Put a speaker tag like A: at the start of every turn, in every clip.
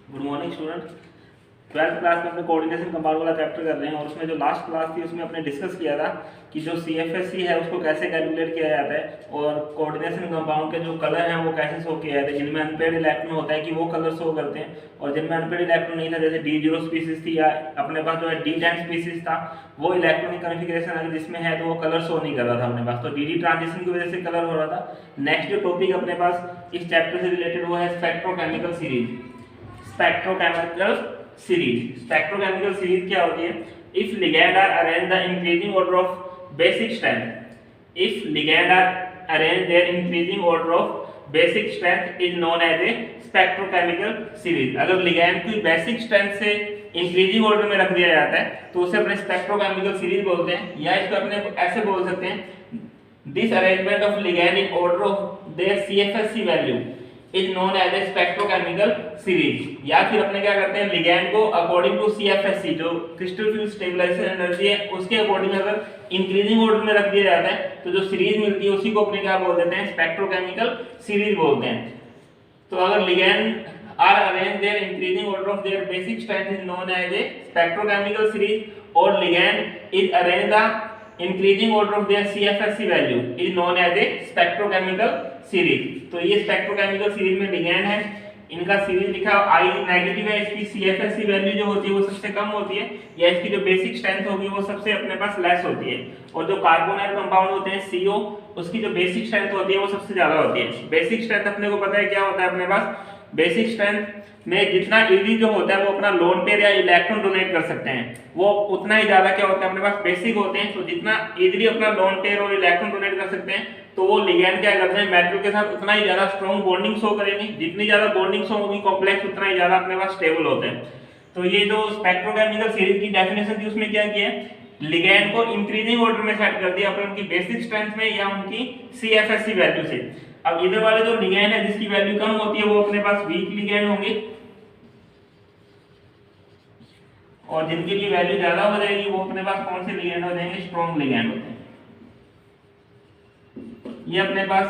A: Good morning student. Twelfth class में अपने coordination compound वाला चैप्टर कर रहे हैं और उसमें जो लास्ट क्लास थी उसमें अपने डिस्कस किया था कि जो CFSC है उसको कैसे कैलकुलेट किया जाता है और कोऑर्डिनेशन कंपाउंड के जो कलर हैं वो कैसे शो किया जाता है। जिनमें अनपेड इलेक्ट्रॉन होता है कि वो कलर शो करते हैं और जिनमें अनपेड इलेक्ट्रॉन नहीं था जैसे D0 स्पीसीज थी या अपने पास जो है D10 स्पीसीज था वो इलेक्ट्रॉनिक कन्फिग्रेशन अगर जिसमें है तो वो कलर शो नहीं कर रहा था अपने पास, तो DD ट्रांजिशन की वजह से कलर हो रहा था। नेक्स्ट जो टॉपिक अपने पास इस चैप्टर से रिलेटेड वो है स्पेक्ट्रोकेमिकल सीरीज। स्पेक्ट्रोकेमिकल सीरीज क्या होती है? If ligand are arrange the increasing order of basic strength, if ligand are arrange their increasing order of basic strength is known as a spectrochemical series. अगर ligand की basic strength से increasing order में रख दिया जाता है तो उसे अपने स्पेक्ट्रोकेमिकल सीरीज बोलते हैं, या इसको अपने ऐसे बोल सकते हैं this arrangement of ligand in order of their CFSC value is known as a spectrochemical series. या फिर अपने क्या करते हैं लिगैंड को अकॉर्डिंग टू CFSC जो क्रिस्टल फ्यूल स्टेबलाइजेशन एनर्जी है उसके अकॉर्डिंग अगर इंक्रीजिंग ऑर्डर में रख दिया जाता है तो जो सीरीज मिलती है उसी को अपने क्या बोल देते हैं? स्पेक्ट्रोकेमिकल सीरीज बोलते हैं। तो अगर ligand are arrange their increasing order of their basic strength is known as a spectrochemical series और ligand is arrange the increasing order of their CFSC value is known as a spectrochemical series. तो ये spectrochemical series में ligand है, इनका series लिखा I negative है, इसकी CFSC value जो होती है वो सबसे कम होती है या इसकी जो बेसिक स्ट्रेंथ होगी वो सबसे अपने पास लेस होती है। और जो कार्बोनाइल कंपाउंड होते हैं CO उसकी जो बेसिक स्ट्रेंथ होती है वो सबसे ज्यादा होती है। बेसिक स्ट्रेंथ अपने को पता है क्या होता है अपने पास? बेसिक स्ट्रेंथ में जितना इजी जो होता है वो अपना लोन पेयर या इलेक्ट्रॉन डोनेट कर सकते हैं वो उतना ही ज्यादा क्या होता है अपने पास बेसिक होते हैं। तो जितना इजीली अपना लोन पेयर और इलेक्ट्रॉन डोनेट कर सकते हैं तो वो लिगैंड क्या करते हैं मेटल के साथ उतना ही ज्यादा स्ट्रॉन्ग बॉन्डिंग शो करेंगे। जितनी ज्यादा बॉन्डिंग शो होगी कॉम्प्लेक्स उतना ही ज्यादा अपने पास स्टेबल होते हैं। तो ये जो स्पेक्ट्रोकेमिकल सीरीज की डेफिनेशन थी उसमें क्या किया है? लिगैंड को इंक्रीजिंग ऑर्डर में सेट कर दिया अपने उनकी बेसिक स्ट्रेंथ में या उनकी CFSC वैल्यू से। अब इधर वाले जो लिगैंड है जिसकी वैल्यू कम होती है वो अपने पास वीक लिगैंड होंगे और जिनकी की वैल्यू ज्यादा हो जाएगी वो अपने पास कौन से लिगैंड हो जाएंगे? स्ट्रॉन्ग लिगैंड होते हैं। ये अपने पास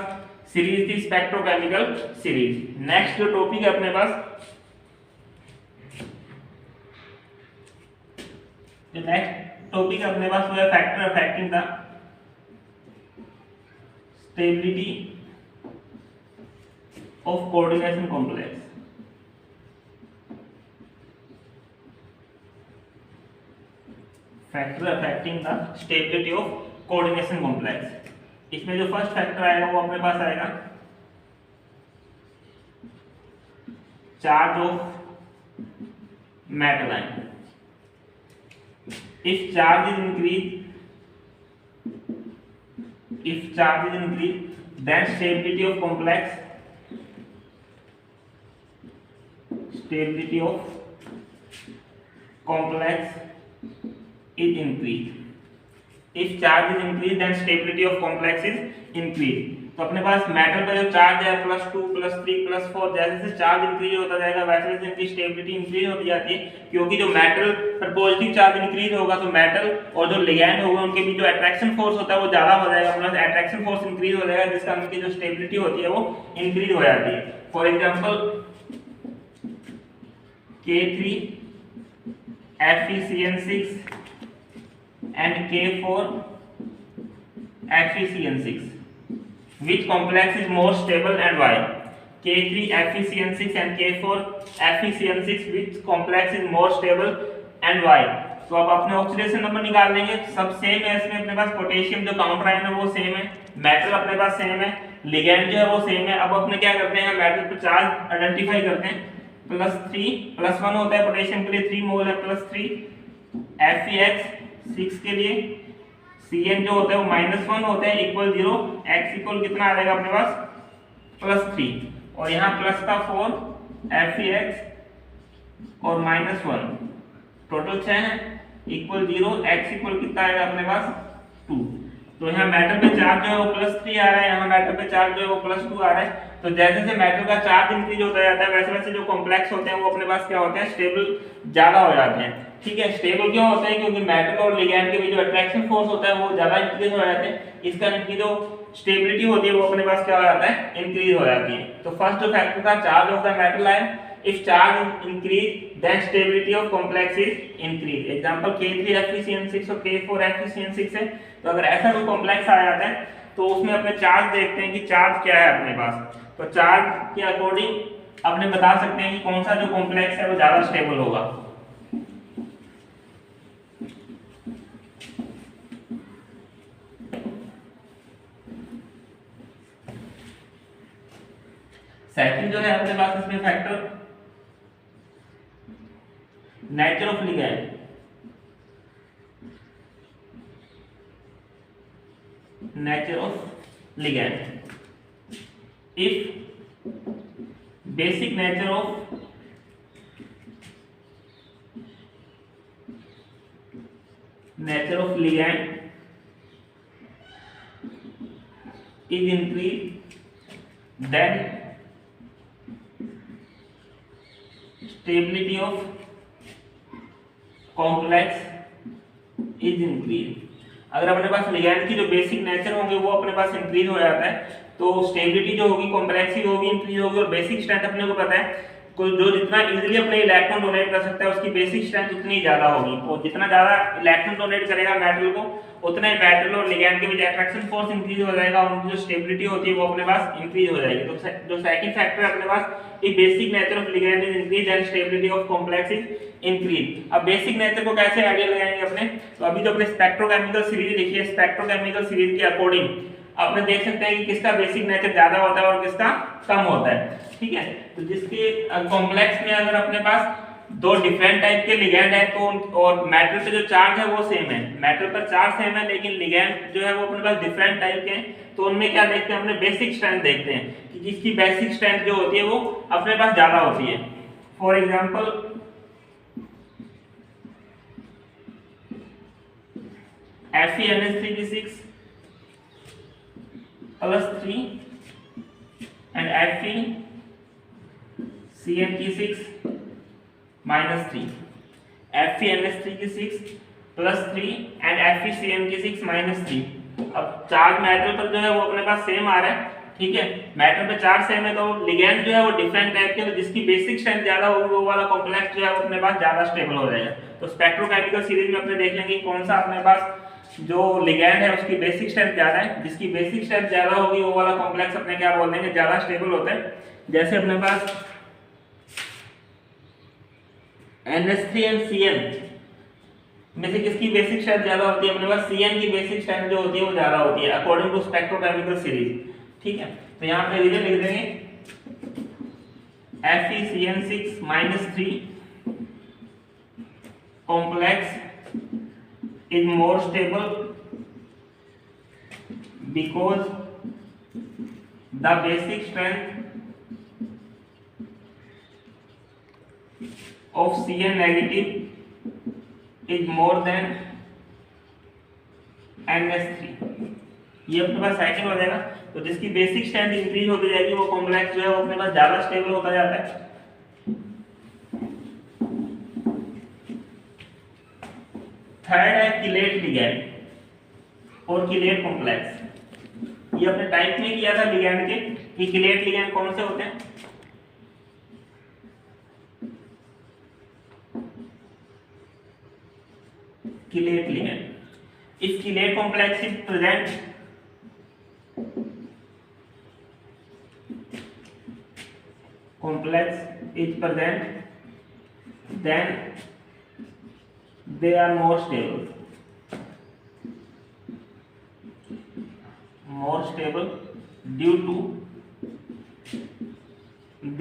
A: सीरीज थी स्पेक्ट्रोकेमिकल सीरीज। नेक्स्ट जो टॉपिक है अपने पास, जो नेक्स्ट टॉपिक अपने पास वो है factor affecting the stability of coordination complex. Factor affecting the stability of coordination complex. इसमें जो फर्स्ट फैक्टर आएगा वो अपने पास आएगा charge of metal ion. If charge is increase then stability of complex is increased. If charge is increased then stability of complex is increased. तो अपने पास metal का जो चार्ज है +2 +3 +4 जैसे जैसे चार्ज इंक्रीज होता जाएगा वैसे वैसे इनकी स्टेबिलिटी इंक्रीज होती जाती है, क्योंकि जो मेटल पर पॉजिटिव चार्ज इंक्रीज होगा तो मेटल और जो लिगैंड होगा उनके बीच जो अट्रैक्शन फोर्स होता है वो ज्यादा हो जाएगा, प्लस अट्रैक्शन फोर्स इंक्रीज हो जाएगा जिसका उनकी जो स्टेबिलिटी होती है वो इंक्रीज हो जाती है। For example K3 FeCN6 and K4 FeCN6. Which complex is more stable and why? K3 FeCN6 and K4 FeCN6. Which complex is more stable and why? तो अब अपने ऑक्सीडेशन नंबर निकाल लेंगे। सब सेम है इसमें अपने पास, पोटेशियम जो काउंटर आयन है वो सेम है, मेटल अपने पास सेम है, लिगैंड जो है वो सेम है। अब अपने क्या करते हैं मेटल पे चार्ज आइडेंटिफाई करते हैं। +3 +1 होता है पोटेशियम के लिए 3 मोल है, +3 FeX 6 के लिए Cn जो होता है वो -1 होता है इक्वल 0, x इक्वल कितना आ जाएगा अपने पास +3 और यहाँ प्लस का 4 FeX और -1 टोटल 6 है इक्वल 0, x इक्वल कितना आएगा अपने पास 2। तो यहाँ मेटल पे चार्ज जो है वो +3 आ रहा है, यहाँ मेटल पे चार्ज जो है वो +2 आ रहा है। तो जैसे जैसे मेटल का चार्ज इंक्रीज होता जाता है वैसे वैसे जो कॉम्प्लेक्स होते हैं वो अपने पास क्या होते हैं? स्टेबल ज्यादा हो जाते हैं। ठीक है, स्टेबल क्यों होते हैं? क्योंकि मेटल और लिगैंड के बीच जो अट्रैक्शन फोर्स होता है वो ज्यादा इंक्रीज हो जाते हैं, इसका इनकी जो स्टेबिलिटी होती है वो अपने पास क्या हो जाता है? इंक्रीज हो जाती है। तो फर्स्ट जो फैक्टर था charge of the metal ion if charge increase then stability of complex is increase. Example K3FeCN6 और K4FeCN6 है, तो अगर ऐसा कोई कॉम्प्लेक्स आ जाता है तो उसमें अपने चार्ज देखते हैं कि चार्ज क्या है अपने पास, तो चार्ज के अकॉर्डिंग अपने बता सकते हैं कि कौन सा जो कॉम्प्लेक्स है वो ज्यादा स्टेबल होगा। सेकंड जो है अपने पास इसमें factor nature of ligand, nature of ligand. If basic nature of ligand is increased, then stability of complex is increased. अगर अपने पास लिगैंड की जो बेसिक नेचर होंगे वो अपने पास इंक्रीज हो जाता है तो स्टेबिलिटी जो होगी कॉम्प्लेक्सिटी होगी इंक्रीज होगी, और बेसिक स्ट्रेंथ अपने को पता है जो जितना इजीली अपने इलेक्ट्रॉन डोनेट कर सकता है उसकी बेसिक स्ट्रेंथ उतनी ज्यादा होगी, और जितना ज्यादा इलेक्ट्रॉन डोनेट करेगा मेटल को उतना ही मेटल और लिगैंड के बीच अट्रैक्शन फोर्स इंक्रीज हो जाएगा और उनकी जो स्टेबिलिटी होती है वो अपने पास इंक्रीज हो जाएगी। तो जो सेकंड फैक्टर है अपने पास ये basic nature of ligand is increase and stability of complex is increase. अब बेसिक नेचर को कैसे आइडिया लगाएंगे अपने, तो अभी जो अपने स्पेक्ट्रोकेमिकल सीरीज लिखी है स्पेक्ट्रोकेमिकल सीरीज के अकॉर्डिंग आपने देख सकते हैं कि किसका बेसिक नेचर ज्यादा होता है और किसका कम होता है, ठीक है। तो जिसके कॉम्प्लेक्स में अगर अपने पास दो डिफरेंट टाइप के लिगैंड है तो और मेटल पे जो चार्ज है वो सेम है, मेटल पर चार्ज सेम है लेकिन लिगैंड जो है वो अपने पास डिफरेंट टाइप के हैं, तो उनमें क्या देखते हैं अपने बेसिक स्ट्रेंथ देखते हैं कि जिसकी बेसिक स्ट्रेंथ जो होती है वो अपने पास ज्यादा होती है। For example FeNH3 +3 and FeCN6 -3, FeNH3 +3 and FeCN6 -3। अब चार्ज मेटल पर जो है वो अपने पास सेम आ रहा है, ठीक है, मेटल पे चार्ज सेम है तो लिगैंड जो है वो डिफरेंट टाइप के, तो जिसकी बेसिक स्ट्रेंथ ज्यादा होगी वो वाला कॉम्प्लेक्स जो है वो अपने पास ज्यादा स्टेबल हो जाएगा। तो स्पेक्ट्रोकेमिकल सीरीज में अपने देख लेंगे कौन सा अपने पास जो लिगैंड है उसकी बेसिक स्ट्रेंथ ज्यादा है, जिसकी बेसिक स्ट्रेंथ ज्यादा होगी वो वाला कॉम्प्लेक्स अपने क्या बोल देंगे ज्यादा स्टेबल होता है। जैसे अपने पास NH3 एंड Cn में से किसकी बेसिक स्ट्रेंथ ज्यादा होती है, अपने पास Cn की बेसिक स्ट्रेंथ जो होती है वो ज्यादा होती है अकॉर्डिंग टू स्पेक्ट्रोकेमिकल सीरीज, ठीक है। तो यहाँ पे रीजन लिख देंगे FeCN6 -3 complex is more stable because the basic strength of Cn negative is more than NH3। ये अपने पास साइकिल हो जाएगा, तो जिसकी बेसिक स्ट्रेंथ इंक्रीज होती जाएगी वो कॉम्प्लेक्स जो है वो अपने पास ज्यादा स्टेबल होता जाता है। थर्ड है किलेट लिगैंड और किलेट कॉम्प्लेक्स। ये अपने टाइप में किया था लिगैंड के कि किलेट लिगैंड कौन से होते हैं, chelate ligand. If chelate complex is present then they are more stable due to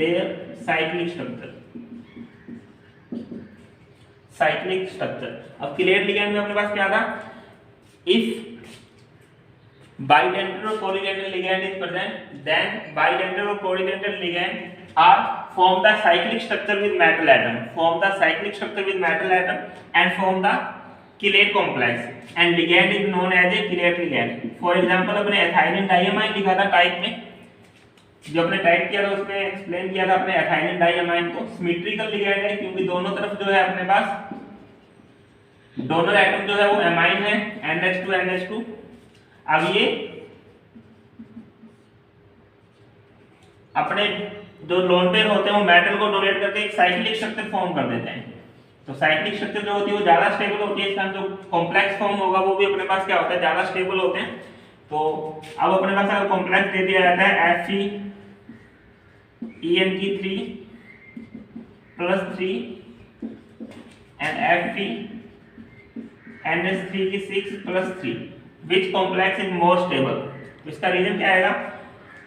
A: their cyclic structure। अब किलेट लिगैंड में अपने पास क्या था, if bidental or polydental ligand is present then bidental or polydental ligand are form the cyclic structure with metal atom and form the chelate complex and ligand is known as a chelate ligand। for example अपने ethylene diamine लिखा था type में, जो अपने type किया था उसमें explain किया था अपने एथाइलिन डाइअमाइन को सिमेट्रिकल लिगैंड है क्योंकि दोनों तरफ जो है अपने पास डोनर एटम जो है वो एमाइन है NH2 अब ये अपने जो लोन पेयर होते हैं वो मेटल को डोनेट करके एक साइक्लिक स्ट्रक्चर फॉर्म कर देते हैं। तो साइक्लिक स्ट्रक्चर जो होती है वो ज्यादा स्टेबल होती है, इसका जो कॉम्प्लेक्स फॉर्म होगा वो भी अपने पास क्या होता है, ज्यादा स्टेबल होते हैं। तो अब अपने पास अगर कॉम्प्लेक्स दे दिया जाता है FeEn की 3 + 3 and FeNH3 की 6 + 3, which complex is more stable? तो इसका रीजन क्या आएगा,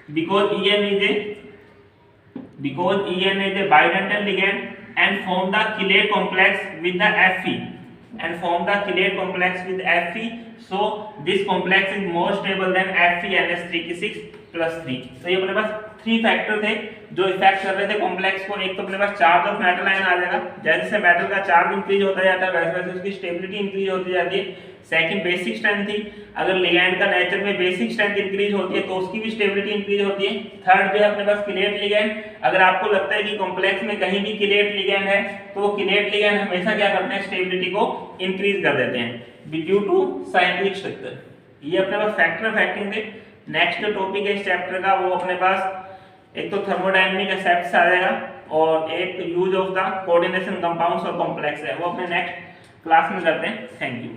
A: because En is a bidental ligand and form the chelate complex with the Fe, so this complex is more stable than FeNH3 की 6 + 3। तो ये अपने पास 3 फैक्टर थे जो इफेक्ट कर रहे थे कॉम्प्लेक्स को। एक तो अपने पास चार्ज ऑफ मेटल आयन आ जाएगा, जैसे मेटल का चार्ज इंक्रीज होता जाता है वैसे वैसे उसकी स्टेबिलिटी इंक्रीज होती जाती है। सेकंड बेसिक स्ट्रेंथ थी, अगर लिगैंड का नेचर में बेसिक स्ट्रेंथ इंक्रीज होती है तो उसकी भी स्टेबिलिटी इंक्रीज होती है। थर्ड जो है अपने पास किलेट लिगैंड, अगर आपको लगता है कि कॉम्प्लेक्स में कहीं भी किलेट लिगैंड है तो वो किलेट लिगैंड हमेशा क्या करते हैं, स्टेबिलिटी को इंक्रीज कर देते हैं ड्यू टू साइक्लिक स्ट्रक्चर। ये अपने पास फैक्टर फैक्टिंग थे। नेक्स्ट जो टॉपिक है इस चैप्टर का वो अपने पास एक तो थर्मोडायनामिक एस्पेक्ट्स आ जाएगा और एक use of the coordination compounds और कॉम्प्लेक्स है, वो अपने नेक्स्ट क्लास में करते हैं। Thank you.